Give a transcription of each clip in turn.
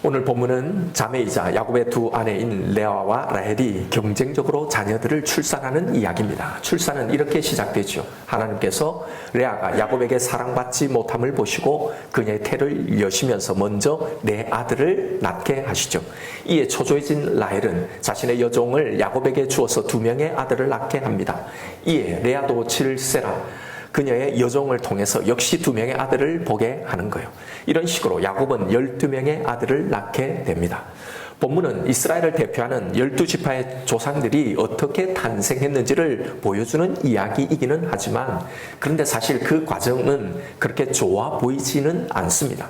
오늘 본문은 자매이자 야곱의 두 아내인 레아와 라헬이 경쟁적으로 자녀들을 출산하는 이야기입니다. 출산은 이렇게 시작되죠. 하나님께서 레아가 야곱에게 사랑받지 못함을 보시고 그녀의 태를 여시면서 먼저 내 아들을 낳게 하시죠. 이에 초조해진 라헬은 자신의 여종을 야곱에게 주어서 2명의 아들을 낳게 합니다. 이에 레아도 칠세라 그녀의 여종을 통해서 역시 2명의 아들을 보게 하는 거예요. 이런 식으로 야곱은 12명의 아들을 낳게 됩니다. 본문은 이스라엘을 대표하는 12지파의 조상들이 어떻게 탄생했는지를 보여주는 이야기이기는 하지만 그런데 사실 그 과정은 그렇게 좋아 보이지는 않습니다.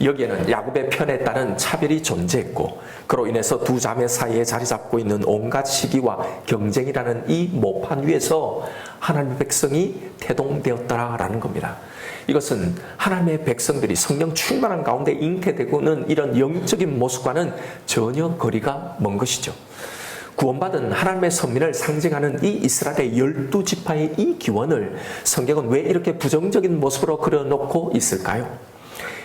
여기에는 야곱의 편에 따른 차별이 존재했고 그로 인해서 두 자매 사이에 자리 잡고 있는 온갖 시기와 경쟁이라는 이 모판 위에서 하나님의 백성이 태동되었다라는 겁니다. 이것은 하나님의 백성들이 성령 충만한 가운데 잉태되고는 이런 영적인 모습과는 전혀 거리가 먼 것이죠. 구원받은 하나님의 선민을 상징하는 이 이스라엘의 12지파의 이 기원을 성경은 왜 이렇게 부정적인 모습으로 그려놓고 있을까요?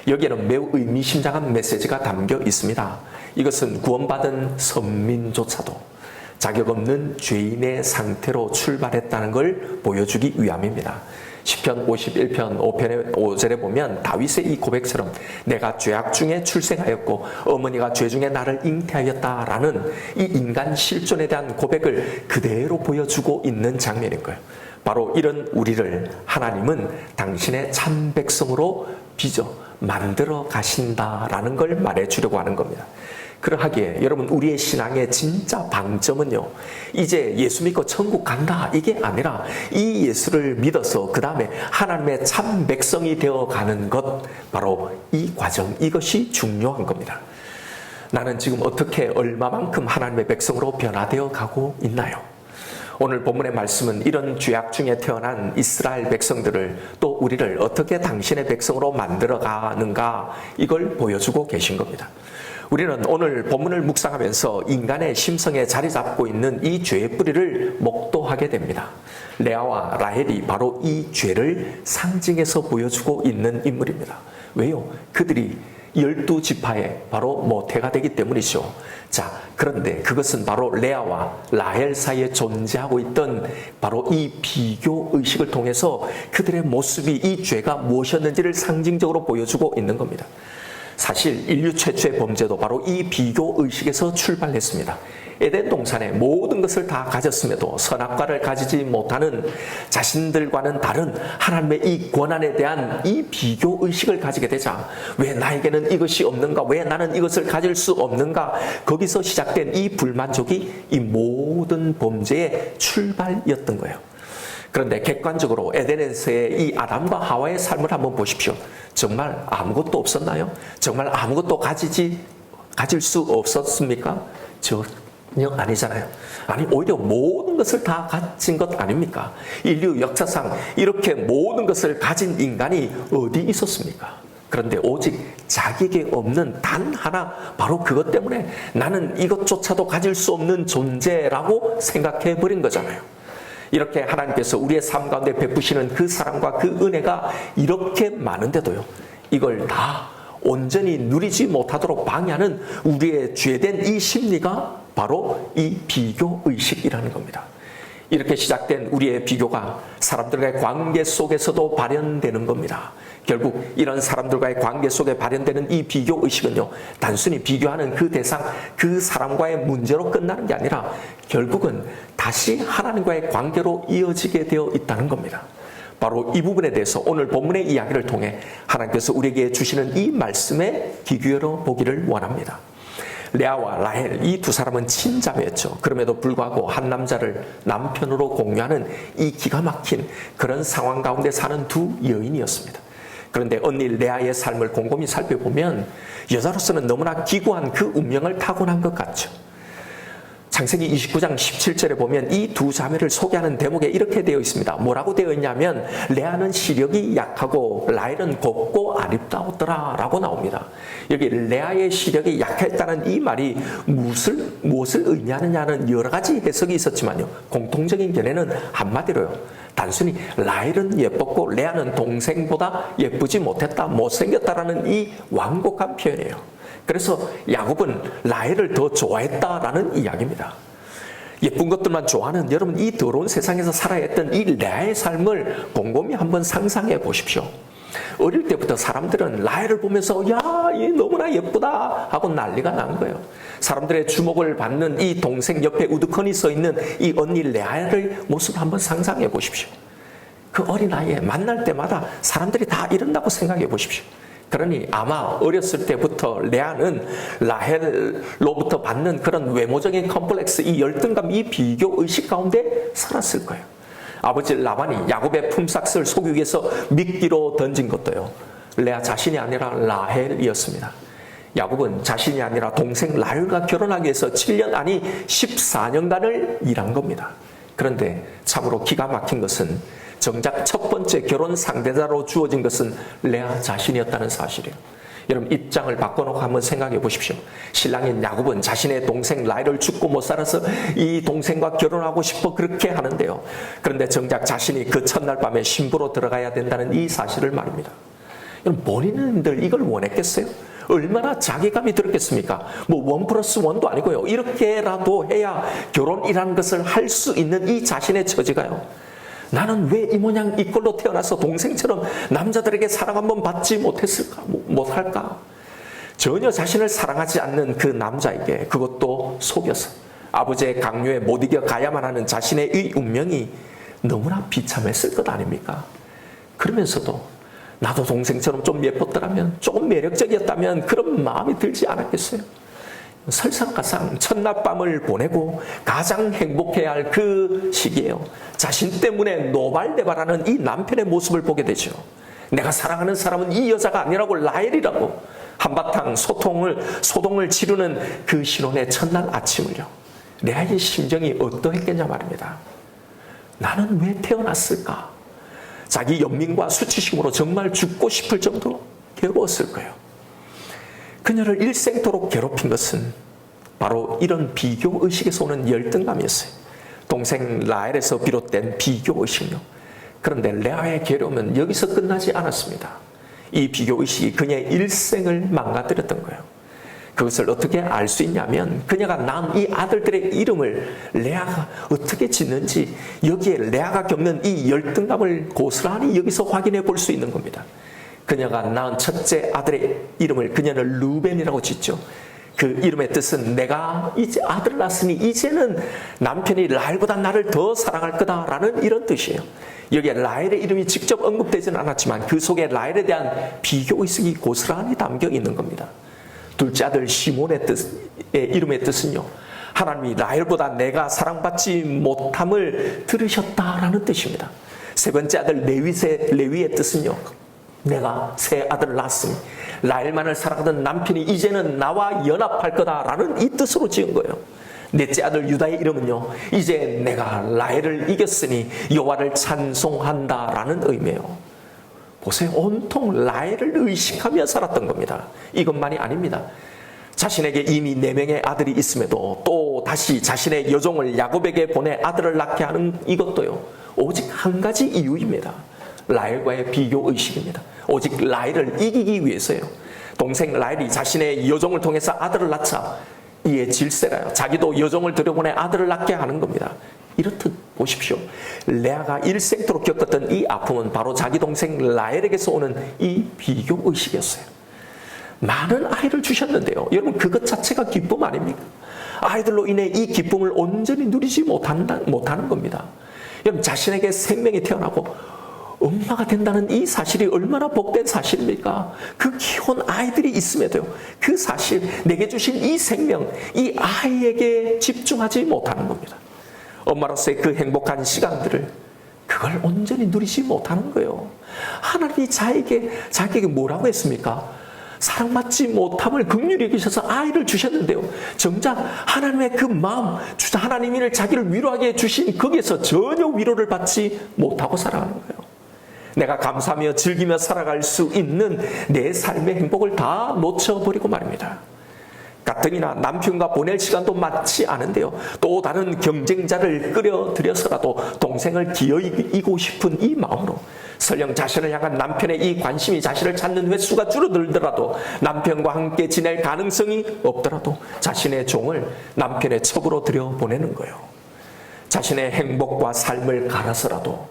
여기에는 매우 의미심장한 메시지가 담겨 있습니다. 이것은 구원받은 선민조차도 자격 없는 죄인의 상태로 출발했다는 걸 보여주기 위함입니다. 시편 51편 5편의 5절에 보면 다윗의 이 고백처럼 내가 죄악 중에 출생하였고 어머니가 죄 중에 나를 잉태하였다라는 이 인간 실존에 대한 고백을 그대로 보여주고 있는 장면인 거예요. 바로 이런 우리를 하나님은 당신의 참 백성으로 빚어 만들어 가신다라는 걸 말해주려고 하는 겁니다. 그러하기에 여러분 우리의 신앙의 진짜 방점은요, 이제 예수 믿고 천국 간다 이게 아니라 이 예수를 믿어서 그 다음에 하나님의 참 백성이 되어가는 것, 바로 이 과정, 이것이 중요한 겁니다. 나는 지금 어떻게 얼마만큼 하나님의 백성으로 변화되어 가고 있나요? 오늘 본문의 말씀은 이런 죄악 중에 태어난 이스라엘 백성들을 또 우리를 어떻게 당신의 백성으로 만들어 가는가, 이걸 보여주고 계신 겁니다. 우리는 오늘 본문을 묵상하면서 인간의 심성에 자리 잡고 있는 이 죄의 뿌리를 목도하게 됩니다. 레아와 라헬이 바로 이 죄를 상징해서 보여주고 있는 인물입니다. 왜요? 그들이 12지파의 바로 모태가 되기 때문이죠. 자, 그런데 그것은 바로 레아와 라헬 사이에 존재하고 있던 바로 이 비교 의식을 통해서 그들의 모습이 이 죄가 무엇이었는지를 상징적으로 보여주고 있는 겁니다. 사실 인류 최초의 범죄도 바로 이 비교 의식에서 출발했습니다. 에덴 동산에 모든 것을 다 가졌음에도 선악과를 가지지 못하는 자신들과는 다른 하나님의 이 권한에 대한 이 비교 의식을 가지게 되자, 왜 나에게는 이것이 없는가, 왜 나는 이것을 가질 수 없는가, 거기서 시작된 이 불만족이 이 모든 범죄의 출발이었던 거예요. 그런데 객관적으로 에덴에서의 이 아담과 하와의 삶을 한번 보십시오. 정말 아무것도 없었나요? 정말 아무것도 가질 수 없었습니까? 전혀 아니잖아요. 아니, 오히려 모든 것을 다 가진 것 아닙니까? 인류 역사상 이렇게 모든 것을 가진 인간이 어디 있었습니까? 그런데 오직 자기에게 없는 단 하나, 바로 그것 때문에 나는 이것조차도 가질 수 없는 존재라고 생각해 버린 거잖아요. 이렇게 하나님께서 우리의 삶 가운데 베푸시는 그 사랑과 그 은혜가 이렇게 많은데도요, 이걸 다 온전히 누리지 못하도록 방해하는 우리의 죄된 이 심리가 바로 이 비교의식이라는 겁니다. 이렇게 시작된 우리의 비교가 사람들과의 관계 속에서도 발현되는 겁니다. 결국 이런 사람들과의 관계 속에 발현되는 이 비교의식은요, 단순히 비교하는 그 대상, 그 사람과의 문제로 끝나는 게 아니라 결국은 다시 하나님과의 관계로 이어지게 되어 있다는 겁니다. 바로 이 부분에 대해서 오늘 본문의 이야기를 통해 하나님께서 우리에게 주시는 이 말씀에 귀 기울여 보기를 원합니다. 레아와 라헬, 이 두 사람은 친자매였죠. 그럼에도 불구하고 한 남자를 남편으로 공유하는 이 기가 막힌 그런 상황 가운데 사는 두 여인이었습니다. 그런데 언니 레아의 삶을 곰곰이 살펴보면 여자로서는 너무나 기구한 그 운명을 타고난 것 같죠. 창세기 29장 17절에 보면 이 두 자매를 소개하는 대목에 이렇게 되어 있습니다. 뭐라고 되어 있냐면 레아는 시력이 약하고 라헬은 곱고 아름다웠더라 라고 나옵니다. 여기 레아의 시력이 약했다는 이 말이 무엇을 의미하느냐는 여러 가지 해석이 있었지만요, 공통적인 견해는 한마디로요, 단순히 라헬은 예뻤고 레아는 동생보다 예쁘지 못했다, 못생겼다라는 이 완곡한 표현이에요. 그래서 야곱은 라헬을 더 좋아했다라는 이야기입니다. 예쁜 것들만 좋아하는 여러분, 이 더러운 세상에서 살아야 했던 이 레아의 삶을 곰곰이 한번 상상해 보십시오. 어릴 때부터 사람들은 라헬을 보면서 야, 얘 너무나 예쁘다 하고 난리가 난 거예요. 사람들의 주목을 받는 이 동생 옆에 우두커니 서 있는 이 언니 레아의 모습을 한번 상상해 보십시오. 그 어린아이에 만날 때마다 사람들이 다 이런다고 생각해 보십시오. 그러니 아마 어렸을 때부터 레아는 라헬로부터 받는 그런 외모적인 컴플렉스, 이 열등감, 이 비교 의식 가운데 살았을 거예요. 아버지 라반이 야곱의 품삯을 속이기 위해서 미끼로 던진 것도요, 레아 자신이 아니라 라헬이었습니다. 야곱은 자신이 아니라 동생 라헬과 결혼하기 위해서 7년 아니 14년간을 일한 겁니다. 그런데 참으로 기가 막힌 것은 정작 첫 번째 결혼 상대자로 주어진 것은 레아 자신이었다는 사실이에요. 여러분, 입장을 바꿔놓고 한번 생각해 보십시오. 신랑인 야곱은 자신의 동생 라헬을 죽고 못 살아서 이 동생과 결혼하고 싶어 그렇게 하는데요. 그런데 정작 자신이 그 첫날 밤에 신부로 들어가야 된다는 이 사실을 말입니다. 여러분, 본인들 이걸 원했겠어요? 얼마나 자괴감이 들었겠습니까? 뭐 1+1도 아니고요. 이렇게라도 해야 결혼이라는 것을 할 수 있는 이 자신의 처지가요. 나는 왜 이 모양 이 꼴로 태어나서 동생처럼 남자들에게 사랑 한번 받지 못했을까? 못할까? 전혀 자신을 사랑하지 않는 그 남자에게, 그것도 속여서 아버지의 강요에 못 이겨 가야만 하는 자신의 이 운명이 너무나 비참했을 것 아닙니까? 그러면서도 나도 동생처럼 좀 예뻤더라면, 조금 매력적이었다면 그런 마음이 들지 않았겠어요? 설상가상 첫날 밤을 보내고 가장 행복해야 할 그 시기예요. 자신 때문에 노발대발하는 이 남편의 모습을 보게 되죠. 내가 사랑하는 사람은 이 여자가 아니라고, 라헬이라고. 한바탕 소동을 지르는 그 신혼의 첫날 아침을요, 레아의 심정이 어떠했겠냐 말입니다. 나는 왜 태어났을까? 자기 연민과 수치심으로 정말 죽고 싶을 정도로 괴로웠을 거예요. 그녀를 일생토록 괴롭힌 것은 바로 이런 비교의식에서 오는 열등감이었어요. 동생 라헬에서 비롯된 비교의식요. 그런데 레아의 괴로움은 여기서 끝나지 않았습니다. 이 비교의식이 그녀의 일생을 망가뜨렸던 거예요. 그것을 어떻게 알 수 있냐면, 그녀가 낳은 이 아들들의 이름을 레아가 어떻게 짓는지, 여기에 레아가 겪는 이 열등감을 고스란히 여기서 확인해 볼 수 있는 겁니다. 그녀가 낳은 첫째 아들의 이름을 그녀는 루벤이라고 짓죠. 그 이름의 뜻은 내가 이제 아들을 낳았으니 이제는 남편이 라헬보다 나를 더 사랑할 거다라는 이런 뜻이에요. 여기에 라헬의 이름이 직접 언급되지는 않았지만 그 속에 라헬에 대한 비교의식이 고스란히 담겨 있는 겁니다. 둘째 아들 시몬의 이름의 뜻은요, 하나님이 라헬보다 내가 사랑받지 못함을 들으셨다라는 뜻입니다. 세 번째 아들 레위의 뜻은요, 내가 새 아들을 낳았으니 라헬만을 사랑하던 남편이 이제는 나와 연합할 거다라는 이 뜻으로 지은 거예요. 넷째 아들 유다의 이름은요, 이제 내가 라헬을 이겼으니 여호와를 찬송한다라는 의미예요. 보세요. 온통 라헬을 의식하며 살았던 겁니다. 이것만이 아닙니다. 자신에게 이미 4명의 아들이 있음에도 또 다시 자신의 여종을 야곱에게 보내 아들을 낳게 하는 이것도요, 오직 한 가지 이유입니다. 라헬과의 비교의식입니다. 오직 라헬을 이기기 위해서요. 동생 라헬이 자신의 여종을 통해서 아들을 낳자 이에 질세라요, 자기도 여종을 들여보내 아들을 낳게 하는 겁니다. 이렇듯 보십시오. 레아가 일생토록 겪었던 이 아픔은 바로 자기 동생 라헬에게서 오는 이 비교의식이었어요. 많은 아이를 주셨는데요, 여러분, 그것 자체가 기쁨 아닙니까? 아이들로 인해 이 기쁨을 온전히 누리지 못하는 겁니다. 여러분, 자신에게 생명이 태어나고 엄마가 된다는 이 사실이 얼마나 복된 사실입니까? 그 귀여운 아이들이 있음에도요, 그 사실, 내게 주신 이 생명, 이 아이에게 집중하지 못하는 겁니다. 엄마로서의 그 행복한 시간들을, 그걸 온전히 누리지 못하는 거예요. 하나님이 자기에게 뭐라고 했습니까? 사랑받지 못함을 긍휼히 여기셔서 아이를 주셨는데요, 정작 하나님의 그 마음, 하나님이 자기를 위로하게 해주신 거기에서 전혀 위로를 받지 못하고 살아가는 거예요. 내가 감사하며 즐기며 살아갈 수 있는 내 삶의 행복을 다 놓쳐버리고 말입니다. 가뜩이나 남편과 보낼 시간도 많지 않은데요. 또 다른 경쟁자를 끌어들여서라도 동생을 기어이기고 싶은 이 마음으로 설령 자신을 향한 남편의 이 관심이 자신을 찾는 횟수가 줄어들더라도 남편과 함께 지낼 가능성이 없더라도 자신의 종을 남편의 첩으로 들여보내는 거예요. 자신의 행복과 삶을 갈아서라도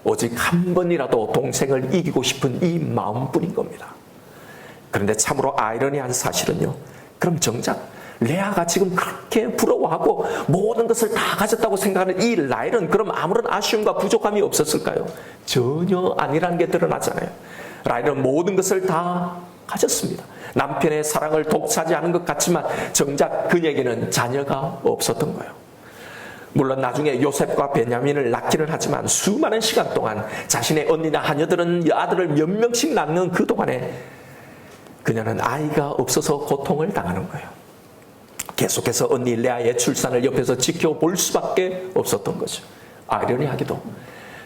오직 한 번이라도 동생을 이기고 싶은 이 마음뿐인 겁니다. 그런데 참으로 아이러니한 사실은요. 그럼 정작 레아가 지금 그렇게 부러워하고 모든 것을 다 가졌다고 생각하는 이 라헬은 그럼 아무런 아쉬움과 부족함이 없었을까요? 전혀 아니라는 게 드러나잖아요. 라헬은 모든 것을 다 가졌습니다. 남편의 사랑을 독차지하는 것 같지만 정작 그에게는 자녀가 없었던 거예요. 물론 나중에 요셉과 베냐민을 낳기는 하지만 수많은 시간 동안 자신의 언니나 하녀들은 아들을 몇 명씩 낳는 그 동안에 그녀는 아이가 없어서 고통을 당하는 거예요. 계속해서 언니 레아의 출산을 옆에서 지켜볼 수밖에 없었던 거죠. 아이러니하게도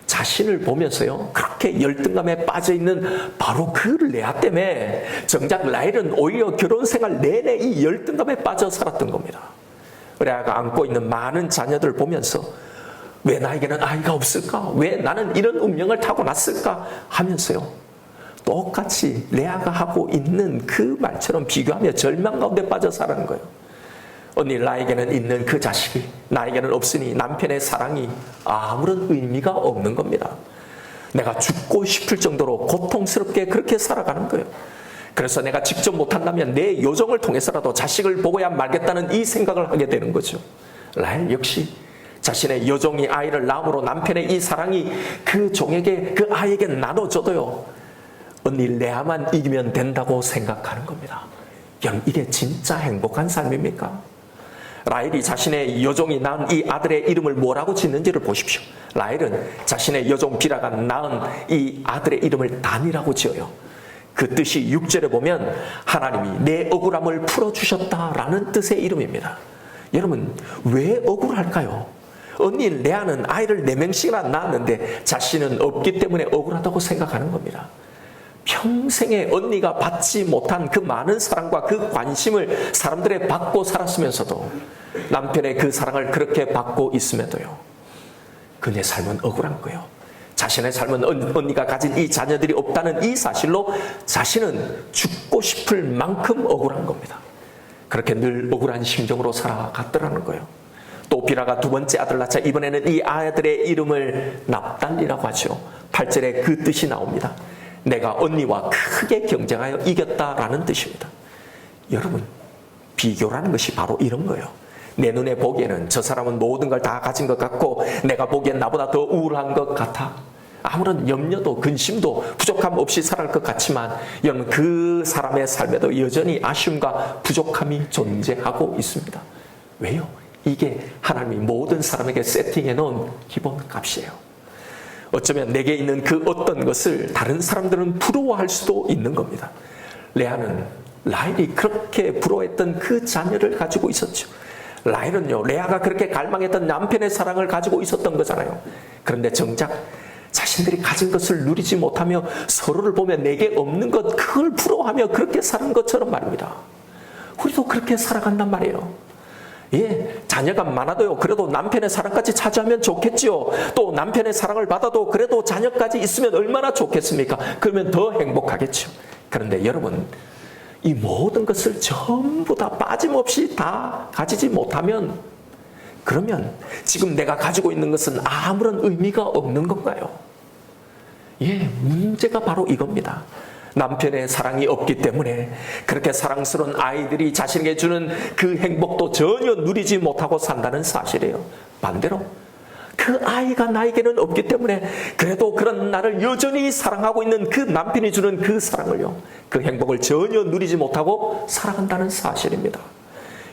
자신을 보면서요 그렇게 열등감에 빠져있는 바로 그 레아 때문에 정작 라헬은 오히려 결혼 생활 내내 이 열등감에 빠져 살았던 겁니다. 레아가 안고 있는 많은 자녀들 보면서 왜 나에게는 아이가 없을까? 왜 나는 이런 운명을 타고났을까? 하면서요 똑같이 레아가 하고 있는 그 말처럼 비교하며 절망 가운데 빠져 살아는 거예요. 언니 라에게는 있는 그 자식이 나에게는 없으니 남편의 사랑이 아무런 의미가 없는 겁니다. 내가 죽고 싶을 정도로 고통스럽게 그렇게 살아가는 거예요. 그래서 내가 직접 못한다면 내 요정을 통해서라도 자식을 보고야 말겠다는 이 생각을 하게 되는 거죠. 라헬 역시 자신의 여종이 아이를 낳음으로 남편의 이 사랑이 그 종에게 그 아이에게 나눠져도요 언니 레아만 이기면 된다고 생각하는 겁니다. 여러분 이게 진짜 행복한 삶입니까? 라헬이 자신의 여종이 낳은 이 아들의 이름을 뭐라고 짓는지를 보십시오. 라헬은 자신의 여종 비라가 낳은 이 아들의 이름을 단이라고 지어요. 그 뜻이 6절에 보면 하나님이 내 억울함을 풀어주셨다라는 뜻의 이름입니다. 여러분 왜 억울할까요? 언니 레아는 아이를 4명씩이나 낳았는데 자신은 없기 때문에 억울하다고 생각하는 겁니다. 평생에 언니가 받지 못한 그 많은 사랑과 그 관심을 사람들에 받고 살았으면서도 남편의 그 사랑을 그렇게 받고 있음에도요 그녀의 삶은 억울한 거예요. 자신의 삶은 언니가 가진 이 자녀들이 없다는 이 사실로 자신은 죽고 싶을 만큼 억울한 겁니다. 그렇게 늘 억울한 심정으로 살아갔더라는 거예요. 또 비라가 두 번째 아들을 낳자 이번에는 이 아들의 이름을 납달리라고 하죠. 8절에 그 뜻이 나옵니다. 내가 언니와 크게 경쟁하여 이겼다라는 뜻입니다. 여러분 비교라는 것이 바로 이런 거예요. 내 눈에 보기에는 저 사람은 모든 걸 다 가진 것 같고 내가 보기엔 나보다 더 우울한 것 같아. 아무런 염려도 근심도 부족함 없이 살아갈 것 같지만 여러분 그 사람의 삶에도 여전히 아쉬움과 부족함이 존재하고 있습니다. 왜요? 이게 하나님이 모든 사람에게 세팅해 놓은 기본값이에요. 어쩌면 내게 있는 그 어떤 것을 다른 사람들은 부러워할 수도 있는 겁니다. 레아는 라헬이 그렇게 부러워했던 그 자녀를 가지고 있었죠. 라헬은요 레아가 그렇게 갈망했던 남편의 사랑을 가지고 있었던 거잖아요. 그런데 정작 자신들이 가진 것을 누리지 못하며 서로를 보며 내게 없는 것 그걸 부러워하며 그렇게 사는 것처럼 말입니다. 우리도 그렇게 살아간단 말이에요. 예, 자녀가 많아도요 그래도 남편의 사랑까지 차지하면 좋겠지요. 또 남편의 사랑을 받아도 그래도 자녀까지 있으면 얼마나 좋겠습니까? 그러면 더 행복하겠죠. 그런데 여러분 이 모든 것을 전부 다 빠짐없이 다 가지지 못하면 그러면 지금 내가 가지고 있는 것은 아무런 의미가 없는 건가요? 예, 문제가 바로 이겁니다. 남편의 사랑이 없기 때문에 그렇게 사랑스러운 아이들이 자신에게 주는 그 행복도 전혀 누리지 못하고 산다는 사실이에요. 반대로 그 아이가 나에게는 없기 때문에 그래도 그런 나를 여전히 사랑하고 있는 그 남편이 주는 그 사랑을요 그 행복을 전혀 누리지 못하고 살아간다는 사실입니다.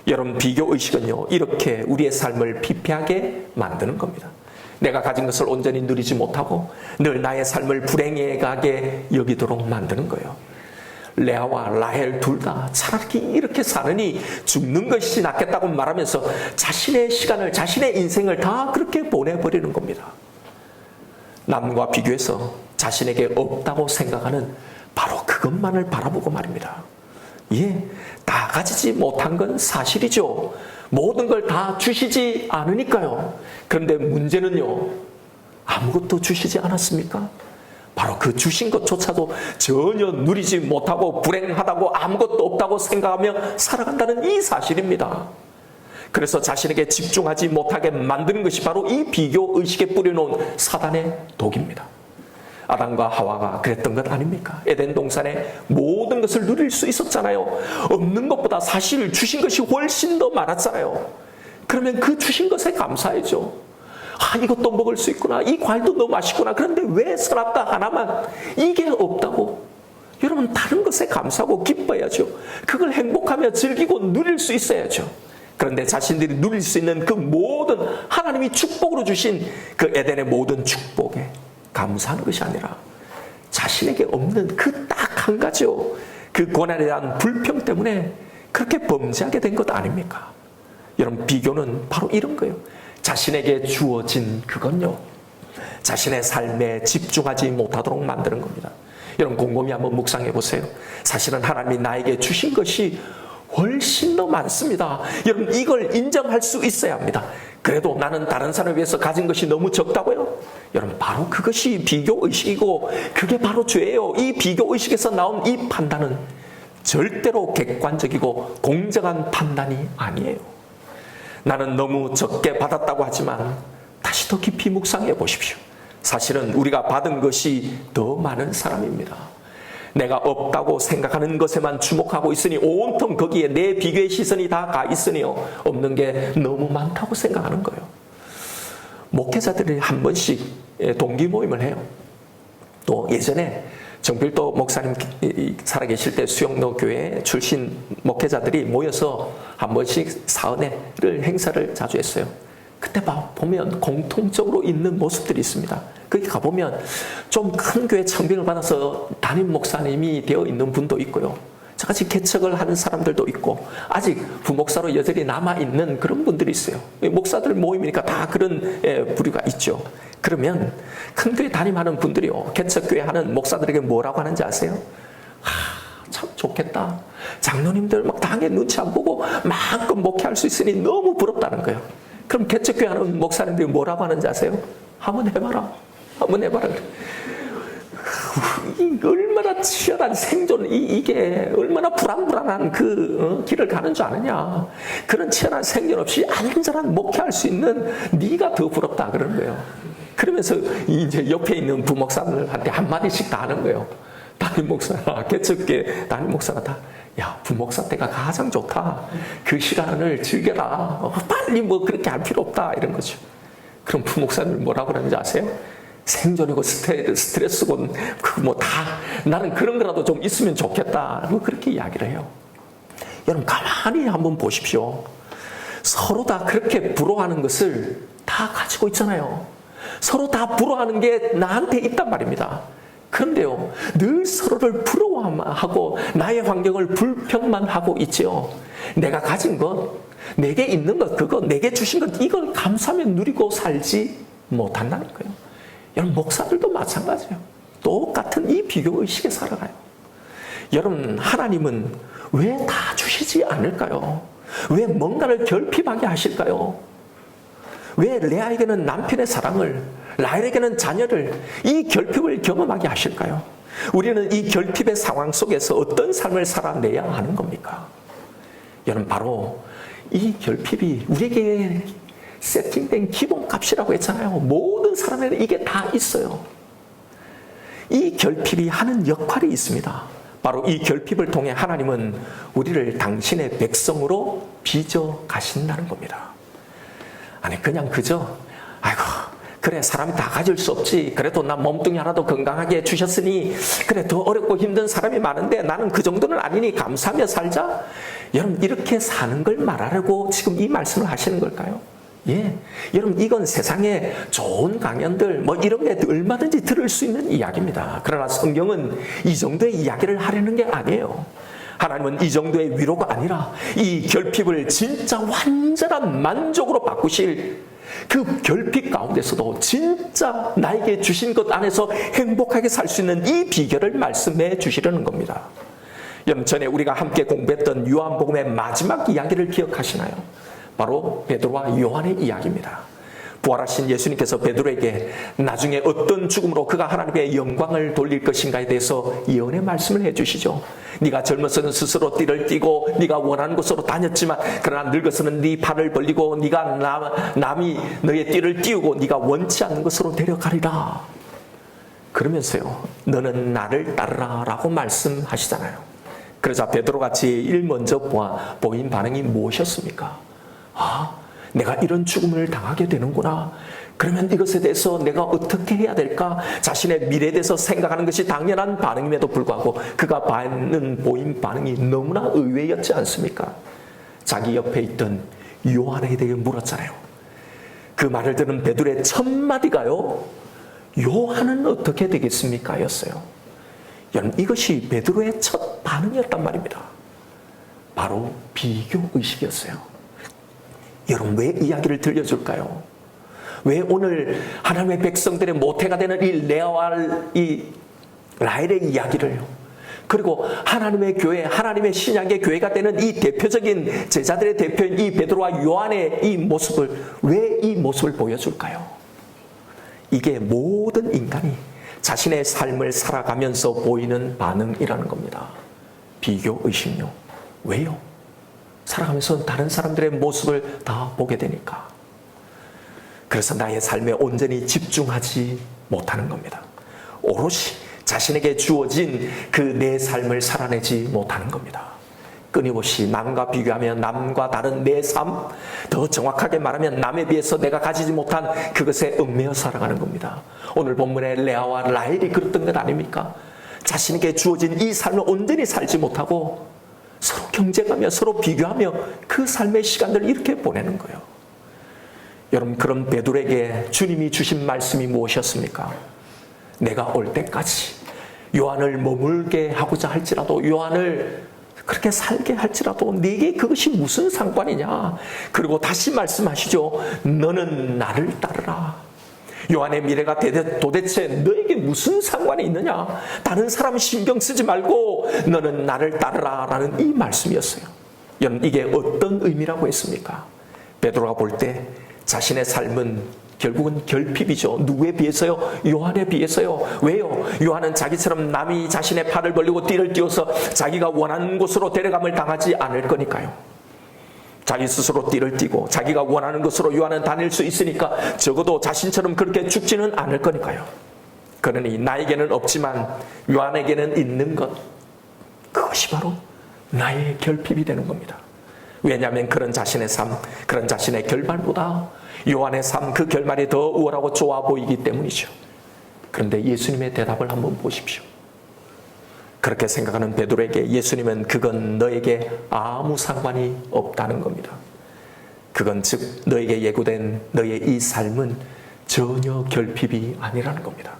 여러분 비교의식은요 이렇게 우리의 삶을 피폐하게 만드는 겁니다. 내가 가진 것을 온전히 누리지 못하고 늘 나의 삶을 불행해 가게 여기도록 만드는 거예요. 레아와 라헬 둘 다 차라리 이렇게 사느니 죽는 것이 낫겠다고 말하면서 자신의 시간을 자신의 인생을 다 그렇게 보내버리는 겁니다. 남과 비교해서 자신에게 없다고 생각하는 바로 그것만을 바라보고 말입니다. 예, 다 가지지 못한 건 사실이죠. 모든 걸 다 주시지 않으니까요. 그런데 문제는요, 아무것도 주시지 않았습니까? 바로 그 주신 것조차도 전혀 누리지 못하고 불행하다고 아무것도 없다고 생각하며 살아간다는 이 사실입니다. 그래서 자신에게 집중하지 못하게 만드는 것이 바로 이 비교의식에 뿌려놓은 사단의 독입니다. 아담과 하와가 그랬던 것 아닙니까? 에덴 동산에 모든 것을 누릴 수 있었잖아요. 없는 것보다 사실 주신 것이 훨씬 더 많았잖아요. 그러면 그 주신 것에 감사해죠. 아, 이것도 먹을 수 있구나. 이 과일도 너무 맛있구나. 그런데 왜 선악과 하나만 이게 없다고? 여러분, 다른 것에 감사하고 기뻐야죠. 그걸 행복하며 즐기고 누릴 수 있어야죠. 그런데 자신들이 누릴 수 있는 그 모든 하나님이 축복으로 주신 그 에덴의 모든 축복에 감사하는 것이 아니라 자신에게 없는 그 딱 한 가지요, 그 고난에 대한 불평 때문에 그렇게 범죄하게 된 것 아닙니까? 여러분, 비교는 바로 이런 거예요. 자신에게 주어진 그건요, 자신의 삶에 집중하지 못하도록 만드는 겁니다. 여러분, 곰곰이 한번 묵상해 보세요. 사실은 하나님이 나에게 주신 것이 훨씬 더 많습니다. 여러분, 이걸 인정할 수 있어야 합니다. 그래도 나는 다른 사람에 비해서 가진 것이 너무 적다고요? 여러분, 바로 그것이 비교의식이고 그게 바로 죄예요. 이 비교의식에서 나온 이 판단은 절대로 객관적이고 공정한 판단이 아니에요. 나는 너무 적게 받았다고 하지만 다시 더 깊이 묵상해 보십시오. 사실은 우리가 받은 것이 더 많은 사람입니다. 내가 없다고 생각하는 것에만 주목하고 있으니 온통 거기에 내 비교의 시선이 다 가 있으니요, 없는 게 너무 많다고 생각하는 거예요. 목회자들이 한 번씩 동기 모임을 해요. 또 예전에 정필도 목사님 살아계실 때 수영로 교회 출신 목회자들이 모여서 한 번씩 사은회를 행사를 자주 했어요. 그때 보면 공통적으로 있는 모습들이 있습니다. 거기 가보면 좀 큰 교회 청빙을 받아서 담임 목사님이 되어 있는 분도 있고요. 저같이 개척을 하는 사람들도 있고 아직 부목사로 여전히 남아있는 그런 분들이 있어요. 목사들 모임이니까 다 그런 부류가 있죠. 그러면 큰 교회 담임하는 분들이요, 개척교회 하는 목사들에게 뭐라고 하는지 아세요? 참 좋겠다. 장로님들 막 당에 눈치 안 보고 마음껏 목회할 수 있으니 너무 부럽다는 거예요. 그럼 개척교회 하는 목사님들이 뭐라고 하는지 아세요? 한번 해봐라. 한번 해봐라. 얼마나 치열한 생존, 이게 얼마나 불안불안한 그 길을 가는 줄 아느냐. 그런 치열한 생존 없이 안전한 목회할 수 있는 네가 더 부럽다 그러는 거예요. 그러면서 이제 옆에 있는 부목사들한테 한마디씩 다 하는 거예요. 담임 목사, 개척교회 담임 목사가 다, 야, 부목사 때가 가장 좋다. 그 시간을 즐겨라. 빨리 뭐 그렇게 할 필요 없다. 이런 거죠. 그럼 부목사들 뭐라고 그러는지 아세요? 생존이고 스트레스고 뭐 다 나는 그런 거라도 좀 있으면 좋겠다. 뭐 그렇게 이야기를 해요. 여러분, 가만히 한번 보십시오. 서로 다 그렇게 부러워하는 것을 다 가지고 있잖아요. 서로 다 부러워하는 게 나한테 있단 말입니다. 그런데요, 늘 서로를 부러워하고 나의 환경을 불평만 하고 있지요. 내가 가진 것, 내게 있는 것, 그거 내게 주신 것, 이걸 감사하며 누리고 살지 못한다는 거예요. 여러분, 목사들도 마찬가지예요. 똑같은 이 비교의식에 살아가요. 여러분, 하나님은 왜 다 주시지 않을까요? 왜 뭔가를 결핍하게 하실까요? 왜 레아에게는 남편의 사랑을, 라헬에게는 자녀를, 이 결핍을 경험하게 하실까요? 우리는 이 결핍의 상황 속에서 어떤 삶을 살아내야 하는 겁니까? 여러분, 바로 이 결핍이 우리에게 세팅된 기본값이라고 했잖아요. 모든 사람에게 이게 다 있어요. 이 결핍이 하는 역할이 있습니다. 바로 이 결핍을 통해 하나님은 우리를 당신의 백성으로 빚어 가신다는 겁니다. 아니, 그냥 그저 아이고 그래, 사람이 다 가질 수 없지. 그래도 나 몸뚱이 하나도 건강하게 주셨으니 그래, 더 어렵고 힘든 사람이 많은데 나는 그 정도는 아니니 감사하며 살자. 여러분, 이렇게 사는 걸 말하려고 지금 이 말씀을 하시는 걸까요? 예, 여러분, 이건 세상에 좋은 강연들 뭐 이런 게 얼마든지 들을 수 있는 이야기입니다. 그러나 성경은 이 정도의 이야기를 하려는 게 아니에요. 하나님은 이 정도의 위로가 아니라 이 결핍을 진짜 완전한 만족으로 바꾸실 그 결핍 가운데서도 진짜 나에게 주신 것 안에서 행복하게 살 수 있는 이 비결을 말씀해 주시려는 겁니다. 여러분, 전에 우리가 함께 공부했던 요한복음의 마지막 이야기를 기억하시나요? 바로 베드로와 요한의 이야기입니다. 부활하신 예수님께서 베드로에게 나중에 어떤 죽음으로 그가 하나님의 영광을 돌릴 것인가에 대해서 예언의 말씀을 해주시죠. 네가 젊어서는 스스로 띠를 띠고 네가 원하는 곳으로 다녔지만 그러나 늙어서는 네 팔을 벌리고 네가 남이 너의 띠를 띄우고 네가 원치 않는 곳으로 데려가리라. 그러면서요, 너는 나를 따르라 라고 말씀하시잖아요. 그러자 베드로가 제일 먼저 보인 반응이 무엇이었습니까? 내가 이런 죽음을 당하게 되는구나. 그러면 이것에 대해서 내가 어떻게 해야 될까? 자신의 미래에 대해서 생각하는 것이 당연한 반응임에도 불구하고 그가 보인 반응이 너무나 의외였지 않습니까? 자기 옆에 있던 요한에 대해 물었잖아요. 그 말을 들은 베드로의 첫 마디가요, 요한은 어떻게 되겠습니까? 였어요. 여러분, 이것이 베드로의 첫 반응이었단 말입니다. 바로 비교의식이었어요. 여러분, 왜 이야기를 들려줄까요? 왜 오늘 하나님의 백성들의 모태가 되는 이 레아와 이 라헬의 이야기를요, 그리고 하나님의 교회, 하나님의 신약의 교회가 되는 이 대표적인 제자들의 대표인 이 베드로와 요한의 이 모습을, 왜 이 모습을 보여줄까요? 이게 모든 인간이 자신의 삶을 살아가면서 보이는 반응이라는 겁니다. 비교의식요. 왜요? 살아가면서 다른 사람들의 모습을 다 보게 되니까. 그래서 나의 삶에 온전히 집중하지 못하는 겁니다. 오롯이 자신에게 주어진 그 내 삶을 살아내지 못하는 겁니다. 끊임없이 남과 비교하며 남과 다른 내 삶, 더 정확하게 말하면 남에 비해서 내가 가지지 못한 그것에 얽매여 살아가는 겁니다. 오늘 본문의 레아와 라헬이 그랬던 것 아닙니까? 자신에게 주어진 이 삶을 온전히 살지 못하고 서로 경쟁하며 서로 비교하며 그 삶의 시간들을 이렇게 보내는 거예요. 여러분, 그런 베드로에게 주님이 주신 말씀이 무엇이었습니까? 내가 올 때까지 요한을 머물게 하고자 할지라도, 요한을 그렇게 살게 할지라도 네게 그것이 무슨 상관이냐. 그리고 다시 말씀하시죠. 너는 나를 따르라. 요한의 미래가 도대체 너에게 무슨 상관이 있느냐. 다른 사람 신경 쓰지 말고 너는 나를 따르라 라는 이 말씀이었어요. 여러분, 이게 어떤 의미라고 했습니까? 베드로가 볼 때 자신의 삶은 결국은 결핍이죠. 누구에 비해서요? 요한에 비해서요. 왜요? 요한은 자기처럼 남이 자신의 팔을 벌리고 띠를 띄워서 자기가 원하는 곳으로 데려감을 당하지 않을 거니까요. 자기 스스로 띠를 띠고 자기가 원하는 곳으로 요한은 다닐 수 있으니까 적어도 자신처럼 그렇게 죽지는 않을 거니까요. 그러니 나에게는 없지만 요한에게는 있는 것, 그것이 바로 나의 결핍이 되는 겁니다. 왜냐하면 그런 자신의 삶, 그런 자신의 결말보다 요한의 삶, 그 결말이 더 우월하고 좋아 보이기 때문이죠. 그런데 예수님의 대답을 한번 보십시오. 그렇게 생각하는 베드로에게 예수님은 그건 너에게 아무 상관이 없다는 겁니다. 그건 즉 너에게 예고된 너의 이 삶은 전혀 결핍이 아니라는 겁니다.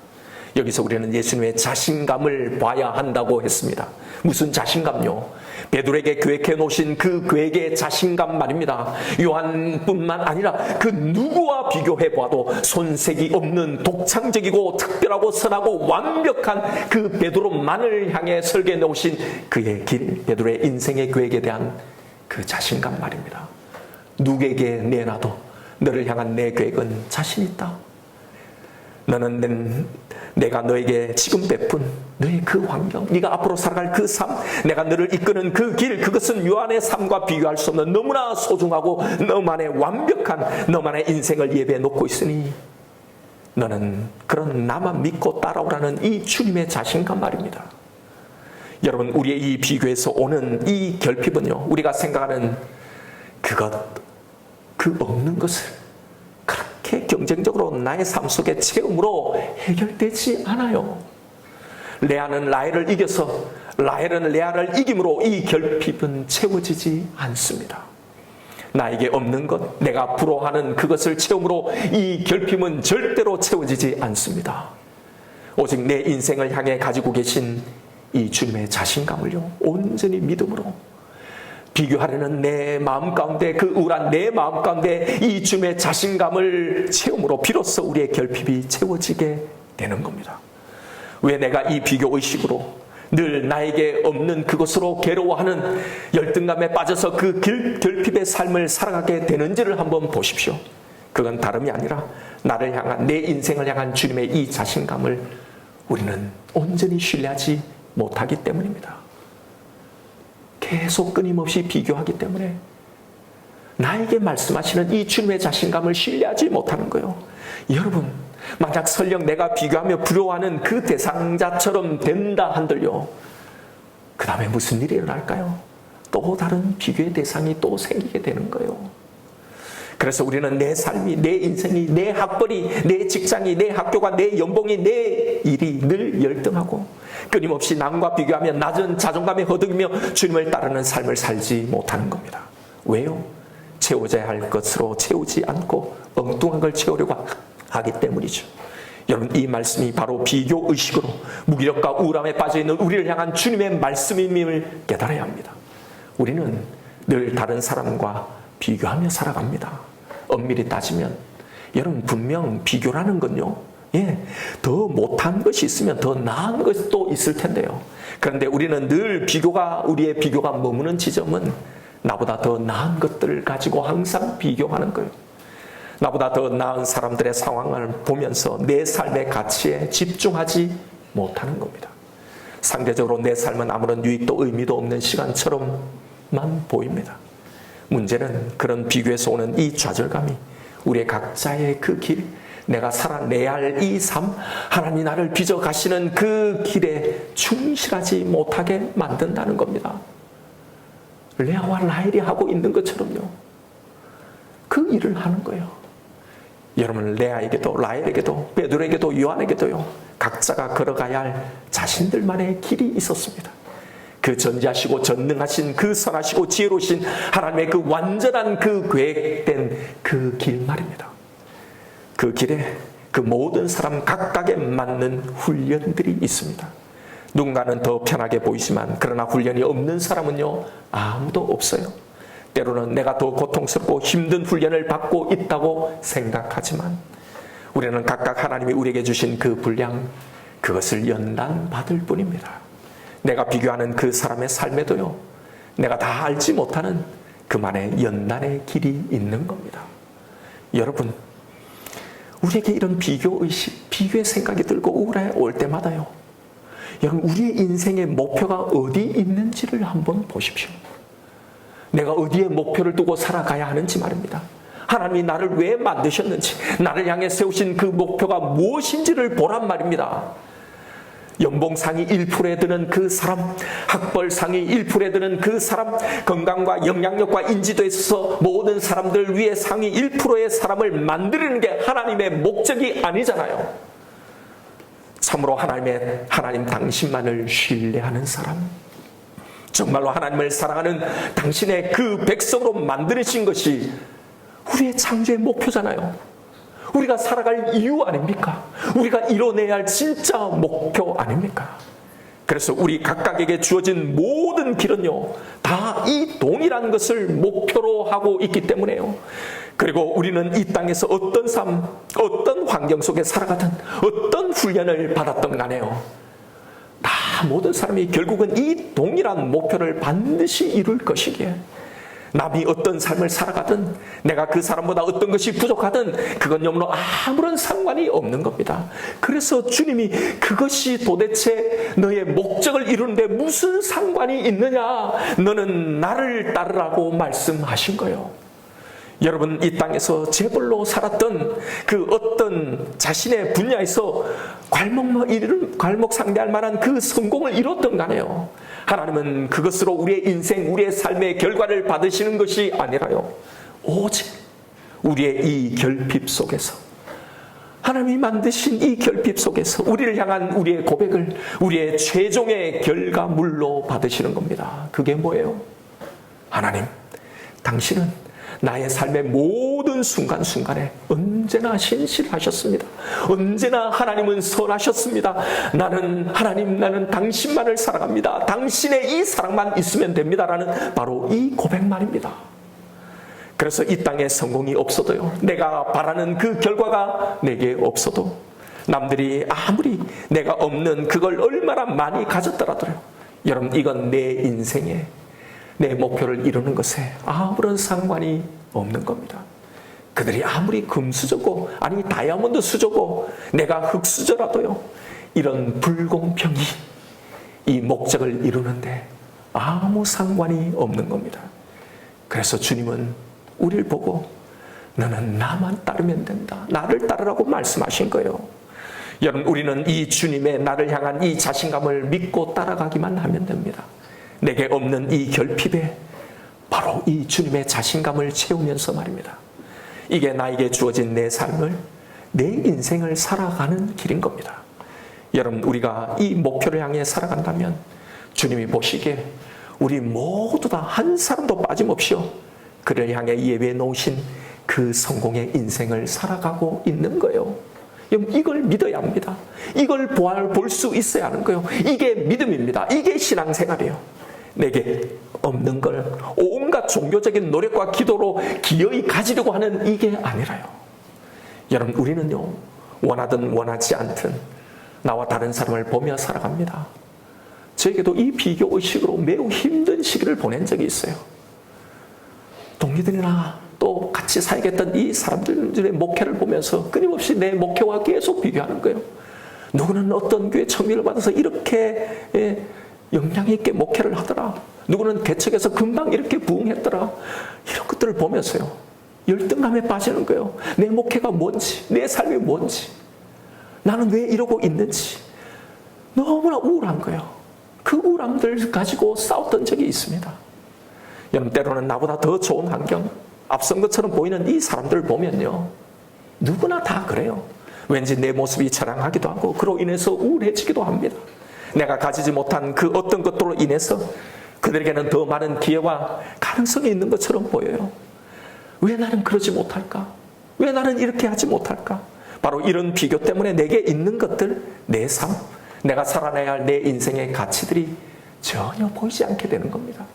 여기서 우리는 예수님의 자신감을 봐야 한다고 했습니다. 무슨 자신감요? 베드로에게 계획해 놓으신 그 계획의 자신감 말입니다. 요한뿐만 아니라 그 누구와 비교해 봐도 손색이 없는 독창적이고 특별하고 선하고 완벽한 그 베드로만을 향해 설계해 놓으신 그의 길, 베드로의 인생의 계획에 대한 그 자신감 말입니다. 누구에게 내놔도 너를 향한 내 계획은 자신 있다. 너는 내가 너에게 지금 베푼 너의 그 환경, 네가 앞으로 살아갈 그 삶, 내가 너를 이끄는 그 길, 그것은 요한의 삶과 비교할 수 없는 너무나 소중하고 너만의 완벽한 너만의 인생을 예배해 놓고 있으니 너는 그런 나만 믿고 따라오라는 이 주님의 자신감 말입니다. 여러분, 우리의 이 비교에서 오는 이 결핍은요, 우리가 생각하는 그 없는 것을 그렇게 경쟁적으로 나의 삶 속의 체험으로 해결되지 않아요. 레아는 라헬을 이겨서 라헬은 레아를 이김으로 이 결핍은 채워지지 않습니다. 나에게 없는 것, 내가 부러워하는 그것을 체험으로 이 결핍은 절대로 채워지지 않습니다. 오직 내 인생을 향해 가지고 계신 이 주님의 자신감을요, 온전히 믿음으로 비교하려는 내 마음 가운데, 그 우울한 내 마음 가운데 이 주님의 자신감을 체험으로 비로소 우리의 결핍이 채워지게 되는 겁니다. 왜 내가 이 비교의식으로 늘 나에게 없는 그것으로 괴로워하는 열등감에 빠져서 그 결핍의 삶을 살아가게 되는지를 한번 보십시오. 그건 다름이 아니라 나를 향한, 내 인생을 향한 주님의 이 자신감을 우리는 온전히 신뢰하지 못하기 때문입니다. 계속 끊임없이 비교하기 때문에 나에게 말씀하시는 이 주님의 자신감을 신뢰하지 못하는 거예요. 여러분, 만약 설령 내가 비교하며 부러워하는 그 대상자처럼 된다 한들요, 그 다음에 무슨 일이 일어날까요? 또 다른 비교의 대상이 또 생기게 되는 거예요. 그래서 우리는 내 삶이, 내 인생이, 내 학벌이, 내 직장이, 내 학교가, 내 연봉이, 내 일이 늘 열등하고 끊임없이 남과 비교하며 낮은 자존감에 허덕이며 주님을 따르는 삶을 살지 못하는 겁니다. 왜요? 채워져야 할 것으로 채우지 않고 엉뚱한 걸 채우려고 하기 때문이죠. 여러분, 이 말씀이 바로 비교의식으로 무기력과 우울함에 빠져있는 우리를 향한 주님의 말씀임을 깨달아야 합니다. 우리는 늘 다른 사람과 비교하며 살아갑니다. 엄밀히 따지면 여러분, 분명 비교라는 건요, 더 못한 것이 있으면 더 나은 것이 또 있을 텐데요. 그런데 우리는 늘 우리의 비교가 머무는 지점은 나보다 더 나은 것들을 가지고 항상 비교하는 거예요. 나보다 더 나은 사람들의 상황을 보면서 내 삶의 가치에 집중하지 못하는 겁니다. 상대적으로 내 삶은 아무런 유익도 의미도 없는 시간처럼만 보입니다. 문제는 그런 비교에서 오는 이 좌절감이 우리의 각자의 그 길, 내가 살아내야 할 이 삶, 하나님이 나를 빚어 가시는 그 길에 충실하지 못하게 만든다는 겁니다. 레아와 라헬이 하고 있는 것처럼요, 그 일을 하는 거예요. 여러분, 레아에게도 라헬에게도 베드로에게도 요한에게도요, 각자가 걸어가야 할 자신들만의 길이 있었습니다. 그 전지하시고 전능하신, 그 선하시고 지혜로우신 하나님의 그 완전한 그 계획된 그 길 말입니다. 그 길에 그 모든 사람 각각에 맞는 훈련들이 있습니다. 누군가는 더 편하게 보이지만 그러나 훈련이 없는 사람은요, 아무도 없어요. 때로는 내가 더 고통스럽고 힘든 훈련을 받고 있다고 생각하지만 우리는 각각 하나님이 우리에게 주신 그 분량, 그것을 연단 받을 뿐입니다. 내가 비교하는 그 사람의 삶에도요, 내가 다 알지 못하는 그만의 연단의 길이 있는 겁니다. 여러분, 우리에게 이런 비교의식, 비교의 생각이 들고 우울해 올 때마다요, 여러분, 우리의 인생의 목표가 어디 있는지를 한번 보십시오. 내가 어디에 목표를 두고 살아가야 하는지 말입니다. 하나님이 나를 왜 만드셨는지, 나를 향해 세우신 그 목표가 무엇인지를 보란 말입니다. 연봉상이 1%에 드는 그 사람, 학벌상이 1%에 드는 그 사람, 건강과 영향력과 인지도에 있어서 모든 사람들 위에 상위 1%의 사람을 만드는 게 하나님의 목적이 아니잖아요. 참으로 하나님 당신만을 신뢰하는 사람, 정말로 하나님을 사랑하는 당신의 그 백성으로 만드신 것이 우리의 창조의 목표잖아요. 우리가 살아갈 이유 아닙니까? 우리가 이뤄내야 할 진짜 목표 아닙니까? 그래서 우리 각각에게 주어진 모든 길은요, 다 이 동일한 것을 목표로 하고 있기 때문에요. 그리고 우리는 이 땅에서 어떤 삶, 어떤 환경 속에 살아가든, 어떤 훈련을 받았던 간에요, 다 모든 사람이 결국은 이 동일한 목표를 반드시 이룰 것이기에 남이 어떤 삶을 살아가든, 내가 그 사람보다 어떤 것이 부족하든 그건 너무나 아무런 상관이 없는 겁니다. 그래서 주님이 그것이 도대체 너의 목적을 이루는데 무슨 상관이 있느냐, 너는 나를 따르라고 말씀하신 거예요. 여러분, 이 땅에서 재벌로 살았던 그 어떤 자신의 분야에서 괄목 상대할 만한 그 성공을 이뤘던 간에요, 하나님은 그것으로 우리의 인생, 우리의 삶의 결과를 받으시는 것이 아니라요, 오직 우리의 이 결핍 속에서, 하나님이 만드신 이 결핍 속에서 우리를 향한 우리의 고백을 우리의 최종의 결과물로 받으시는 겁니다. 그게 뭐예요? 하나님, 당신은 나의 삶의 모든 순간순간에 언제나 신실하셨습니다. 언제나 하나님은 선하셨습니다. 나는 당신만을 사랑합니다. 당신의 이 사랑만 있으면 됩니다라는 바로 이 고백만입니다. 그래서 이 땅에 성공이 없어도요, 내가 바라는 그 결과가 내게 없어도 남들이 아무리 내가 없는 그걸 얼마나 많이 가졌더라도요. 여러분, 이건 내 인생에 내 목표를 이루는 것에 아무런 상관이 없는 겁니다. 그들이 아무리 금수저고 아니 다이아몬드 수저고 내가 흙수저라도요. 이런 불공평이 이 목적을 이루는데 아무 상관이 없는 겁니다. 그래서 주님은 우리를 보고 너는 나만 따르면 된다. 나를 따르라고 말씀하신 거예요. 여러분, 우리는 이 주님의 나를 향한 이 자신감을 믿고 따라가기만 하면 됩니다. 내게 없는 이 결핍에 바로 이 주님의 자신감을 채우면서 말입니다. 이게 나에게 주어진 내 삶을, 내 인생을 살아가는 길인 겁니다. 여러분, 우리가 이 목표를 향해 살아간다면 주님이 보시기에 우리 모두 다 한 사람도 빠짐없이요, 그를 향해 예배해 놓으신 그 성공의 인생을 살아가고 있는 거예요. 이걸 믿어야 합니다. 이걸 볼 수 있어야 하는 거예요. 이게 믿음입니다. 이게 신앙생활이에요. 내게 없는 걸 온갖 종교적인 노력과 기도로 기어이 가지려고 하는 이게 아니라요. 여러분, 우리는요, 원하든 원하지 않든 나와 다른 사람을 보며 살아갑니다. 저에게도 이 비교의식으로 매우 힘든 시기를 보낸 적이 있어요. 동기들이나 또 같이 살겠던 이 사람들의 목회를 보면서 끊임없이 내 목회와 계속 비교하는 거예요. 누구는 어떤 교회 청비를 받아서 이렇게 영향 있게 목회를 하더라. 누구는 개척해서 금방 이렇게 부흥했더라. 이런 것들을 보면서요, 열등감에 빠지는 거예요. 내 목회가 뭔지, 내 삶이 뭔지, 나는 왜 이러고 있는지 너무나 우울한 거예요. 그 우울함들 가지고 싸웠던 적이 있습니다. 여러분, 때로는 나보다 더 좋은 환경, 앞선 것처럼 보이는 이 사람들을 보면요, 누구나 다 그래요. 왠지 내 모습이 자랑하기도 하고 그로 인해서 우울해지기도 합니다. 내가 가지지 못한 그 어떤 것들로 인해서 그들에게는 더 많은 기회와 가능성이 있는 것처럼 보여요. 왜 나는 그러지 못할까? 왜 나는 이렇게 하지 못할까? 바로 이런 비교 때문에 내게 있는 것들, 내 삶, 내가 살아내야 할 내 인생의 가치들이 전혀 보이지 않게 되는 겁니다.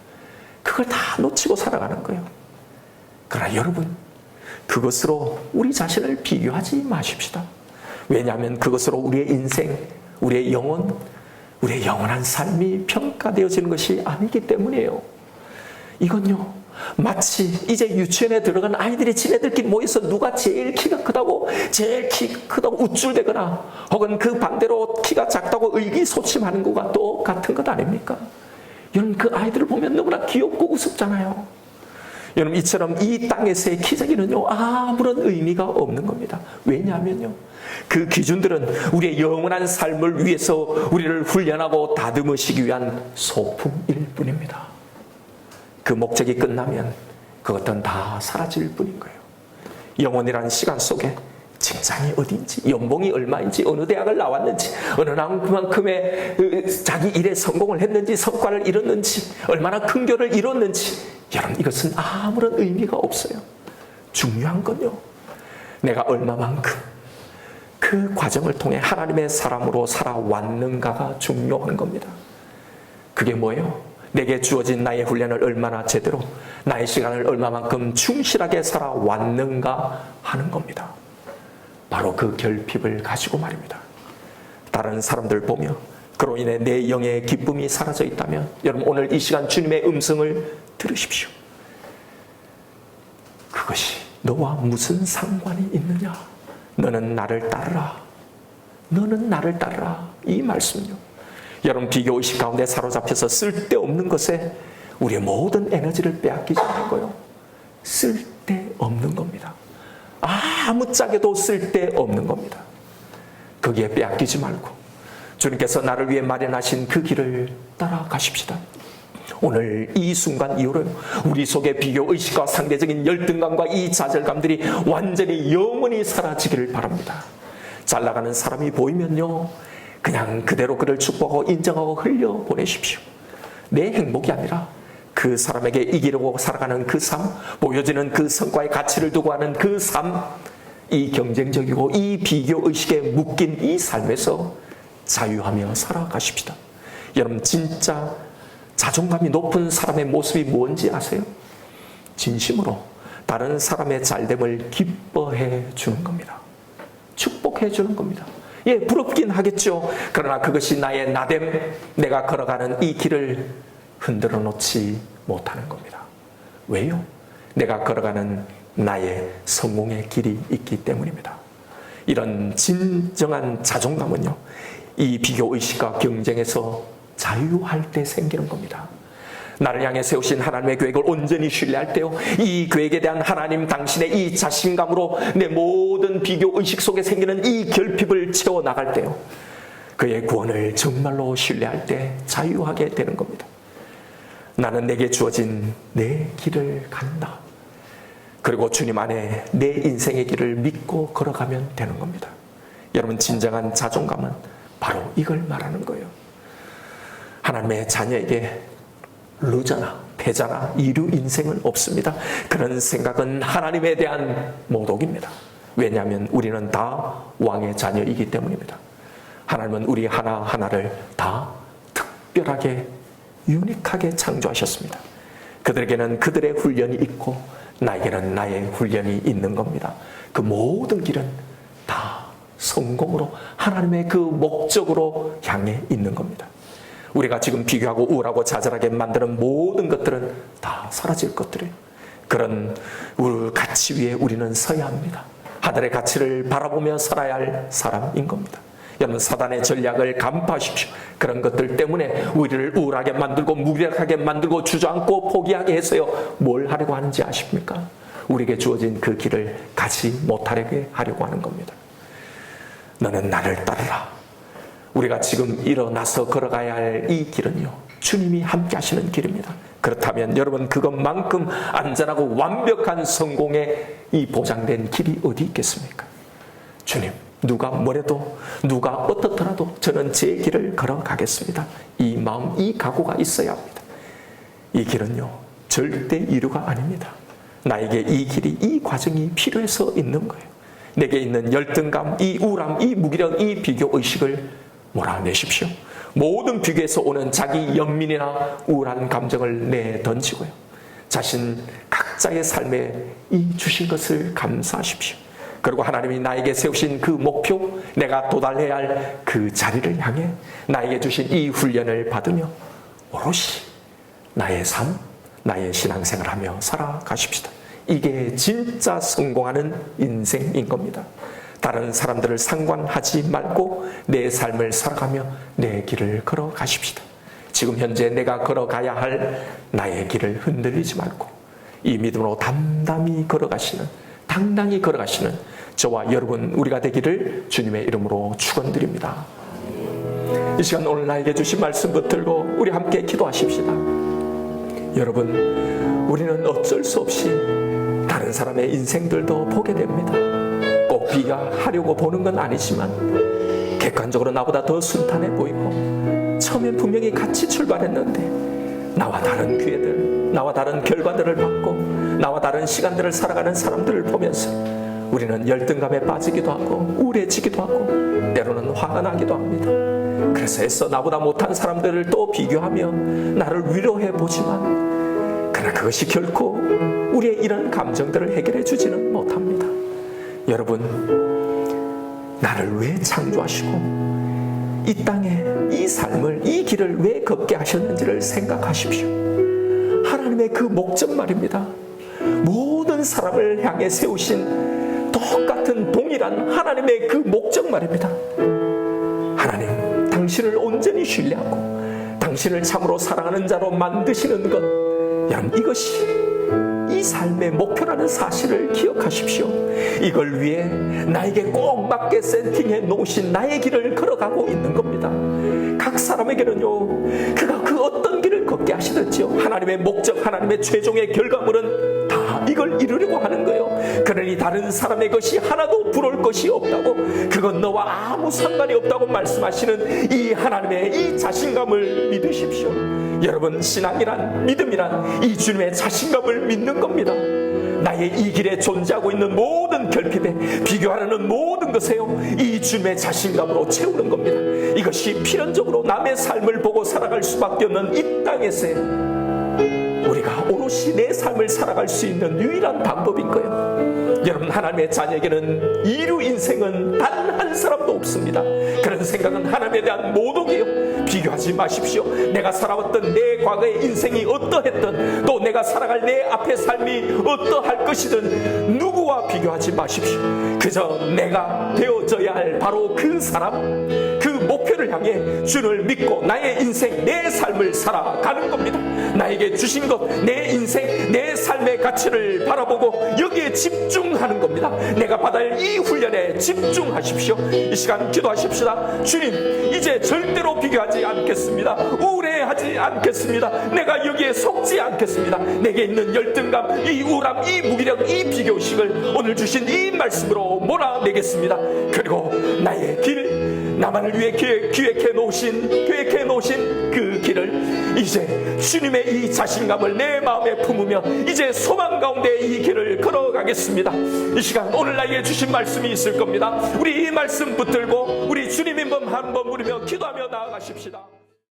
그걸 다 놓치고 살아가는 거예요. 그러나 여러분, 그것으로 우리 자신을 비교하지 마십시다. 왜냐하면 그것으로 우리의 인생, 우리의 영혼, 우리의 영원한 삶이 평가되어지는 것이 아니기 때문이에요. 이건요, 마치 이제 유치원에 들어간 아이들이 지네들끼리 모여서 누가 제일 키가 크다고, 제일 키 크다고 우쭐대거나 혹은 그 반대로 키가 작다고 의기소침하는 것과 똑같은 것 아닙니까? 여러분, 그 아이들을 보면 너무나 귀엽고 우습잖아요. 여러분, 이처럼 이 땅에서의 키재기는요, 아무런 의미가 없는 겁니다. 왜냐하면요, 그 기준들은 우리의 영원한 삶을 위해서 우리를 훈련하고 다듬으시기 위한 소품일 뿐입니다. 그 목적이 끝나면 그것들은 다 사라질 뿐인 거예요. 영혼이라는 시간 속에 직장이 어디인지, 연봉이 얼마인지, 어느 대학을 나왔는지, 어느 만큼의 자기 일에 성공을 했는지, 성과를 이뤘는지, 얼마나 큰 교를 이뤘는지, 여러분, 이것은 아무런 의미가 없어요. 중요한 건요, 내가 얼마만큼 그 과정을 통해 하나님의 사람으로 살아왔는가가 중요한 겁니다. 그게 뭐예요? 내게 주어진 나의 훈련을 얼마나 제대로, 나의 시간을 얼마만큼 충실하게 살아왔는가 하는 겁니다. 바로 그 결핍을 가지고 말입니다. 다른 사람들 보며 그로 인해 내 영의 기쁨이 사라져 있다면, 여러분, 오늘 이 시간 주님의 음성을 들으십시오. 그것이 너와 무슨 상관이 있느냐? 너는 나를 따르라. 너는 나를 따르라. 이 말씀요, 여러분, 비교의식 가운데 사로잡혀서 쓸데없는 것에 우리의 모든 에너지를 빼앗기지 말고요, 쓸데없는 겁니다. 아무짝에도 쓸데없는 겁니다. 거기에 빼앗기지 말고 주님께서 나를 위해 마련하신 그 길을 따라가십시다. 오늘 이 순간 이후로 우리 속의 비교의식과 상대적인 열등감과 이 좌절감들이 완전히 영원히 사라지기를 바랍니다. 잘 나가는 사람이 보이면요, 그냥 그대로 그를 축복하고 인정하고 흘려보내십시오. 내 행복이 아니라 그 사람에게 이기려고 살아가는 그 삶, 보여지는 그 성과의 가치를 두고 하는 그 삶, 이 경쟁적이고 이 비교의식에 묶인 이 삶에서 자유하며 살아가십시다. 여러분, 진짜 자존감이 높은 사람의 모습이 뭔지 아세요? 진심으로 다른 사람의 잘됨을 기뻐해 주는 겁니다. 축복해 주는 겁니다. 예, 부럽긴 하겠죠. 그러나 그것이 나의 나됨, 내가 걸어가는 이 길을 흔들어 놓지 못하는 겁니다. 왜요? 내가 걸어가는 나의 성공의 길이 있기 때문입니다. 이런 진정한 자존감은요, 이 비교의식과 경쟁에서 자유할 때 생기는 겁니다. 나를 향해 세우신 하나님의 계획을 온전히 신뢰할 때요, 이 계획에 대한 하나님 당신의 이 자신감으로 내 모든 비교의식 속에 생기는 이 결핍을 채워나갈 때요, 그의 구원을 정말로 신뢰할 때 자유하게 되는 겁니다. 나는 내게 주어진 내 길을 간다. 그리고 주님 안에 내 인생의 길을 믿고 걸어가면 되는 겁니다. 여러분, 진정한 자존감은 바로 이걸 말하는 거예요. 하나님의 자녀에게 루저나 패자나 이루 인생은 없습니다. 그런 생각은 하나님에 대한 모독입니다. 왜냐하면 우리는 다 왕의 자녀이기 때문입니다. 하나님은 우리 하나하나를 다 특별하게 유니크하게 창조하셨습니다. 그들에게는 그들의 훈련이 있고 나에게는 나의 훈련이 있는 겁니다. 그 모든 길은 다 성공으로 하나님의 그 목적으로 향해 있는 겁니다. 우리가 지금 비교하고 우울하고 좌절하게 만드는 모든 것들은 다 사라질 것들이에요. 그런 가치 위에 우리는 서야 합니다. 하늘의 가치를 바라보며 살아야 할 사람인 겁니다. 여러분, 사단의 전략을 간파하십시오. 그런 것들 때문에 우리를 우울하게 만들고 무력하게 만들고 주저앉고 포기하게 해서요, 뭘 하려고 하는지 아십니까? 우리에게 주어진 그 길을 가지 못하게 하려고 하는 겁니다. 너는 나를 따르라. 우리가 지금 일어나서 걸어가야 할 이 길은요, 주님이 함께 하시는 길입니다. 그렇다면 여러분, 그것만큼 안전하고 완벽한 성공에 이 보장된 길이 어디 있겠습니까? 주님, 누가 뭐래도 누가 어떻더라도 저는 제 길을 걸어가겠습니다. 이 마음, 이 각오가 있어야 합니다. 이 길은요, 절대 이루가 아닙니다. 나에게 이 길이, 이 과정이 필요해서 있는 거예요. 내게 있는 열등감, 이 우울함, 이 무기력, 이 비교의식을 몰아내십시오. 모든 비교에서 오는 자기 연민이나 우울한 감정을 내던지고요, 자신 각자의 삶에 이 주신 것을 감사하십시오. 그리고 하나님이 나에게 세우신 그 목표, 내가 도달해야 할 그 자리를 향해 나에게 주신 이 훈련을 받으며 오롯이 나의 삶, 나의 신앙생활을 하며 살아가십시다. 이게 진짜 성공하는 인생인 겁니다. 다른 사람들을 상관하지 말고 내 삶을 살아가며 내 길을 걸어가십시다. 지금 현재 내가 걸어가야 할 나의 길을 흔들리지 말고 이 믿음으로 담담히 걸어가시는, 당당히 걸어가시는 저와 여러분, 우리가 되기를 주님의 이름으로 축원드립니다. 이 시간 오늘 나에게 주신 말씀 붙들고 우리 함께 기도하십시다. 여러분, 우리는 어쩔 수 없이 다른 사람의 인생들도 보게 됩니다. 꼭 비교하려고 보는 건 아니지만 객관적으로 나보다 더 순탄해 보이고 처음엔 분명히 같이 출발했는데 나와 다른 기회들, 나와 다른 결과들을 받고 나와 다른 시간들을 살아가는 사람들을 보면서 우리는 열등감에 빠지기도 하고 우울해지기도 하고 때로는 화가 나기도 합니다. 그래서 애써 나보다 못한 사람들을 또 비교하며 나를 위로해 보지만 그러나 그것이 결코 우리의 이런 감정들을 해결해 주지는 못합니다. 여러분, 나를 왜 창조하시고 이 땅에 이 삶을, 이 길을 왜 걷게 하셨는지를 생각하십시오. 하나님의 그 목적 말입니다. 모든 사람을 향해 세우신 똑같은 동일한 하나님의 그 목적 말입니다. 하나님, 당신을 온전히 신뢰하고 당신을 참으로 사랑하는 자로 만드시는 것, 여러분, 이것이 이 삶의 목표라는 사실을 기억하십시오. 이걸 위해 나에게 꼭 맞게 세팅해 놓으신 나의 길을 걸어가고 있는 겁니다. 각 사람에게는요, 그가 그 어떤 길을 걷게 하시든지요, 하나님의 목적, 하나님의 최종의 결과물은 다 이걸 이루려고 하는 거예요. 그러니 다른 사람의 것이 하나도 부러울 것이 없다고, 그건 너와 아무 상관이 없다고 말씀하시는 이 하나님의 이 자신감을 믿으십시오. 여러분, 신앙이란, 믿음이란 이 주님의 자신감을 믿는 겁니다. 나의 이 길에 존재하고 있는 모든 결핍에, 비교하는 모든 것에요, 이 주님의 자신감으로 채우는 겁니다. 이것이 필연적으로 남의 삶을 보고 살아갈 수밖에 없는 이 땅에서의 우리가 오롯이 내 삶을 살아갈 수 있는 유일한 방법인 거예요. 여러분, 하나님의 자녀에게는 이루 인생은 단 한 사람도 없습니다. 그런 생각은 하나님에 대한 모독이에요. 비교하지 마십시오. 내가 살아왔던 내 과거의 인생이 어떠했든, 또 내가 살아갈 내 앞의 삶이 어떠할 것이든 누구와 비교하지 마십시오. 그저 내가 되어져야 할 바로 그 사람, 그 목표를 향해 주를 믿고 나의 인생, 내 삶을 살아가는 겁니다. 나에게 주신 것, 내 인생, 내 삶의 가치를 바라보고 여기에 집중하는 겁니다. 내가 받을 이 훈련에 집중하십시오. 이 시간 기도하십시다. 주님, 이제 절대로 비교하지 않겠습니다. 우울해하지 않겠습니다. 내가 여기에 속지 않겠습니다. 내게 있는 열등감, 이 우울함, 이 무기력, 이 비교의식을 오늘 주신 이 말씀으로 몰아내겠습니다. 그리고 나의 길, 나만을 위해 계획해 놓으신 그 길을 이제 주님의 이 자신감을 내 마음에 품으며 이제 소망 가운데 이 길을 걸어가겠습니다. 이 시간 오늘 나에게 주신 말씀이 있을 겁니다. 우리 이 말씀 붙들고 우리 주님 한번 부르며 기도하며 나아가십시다.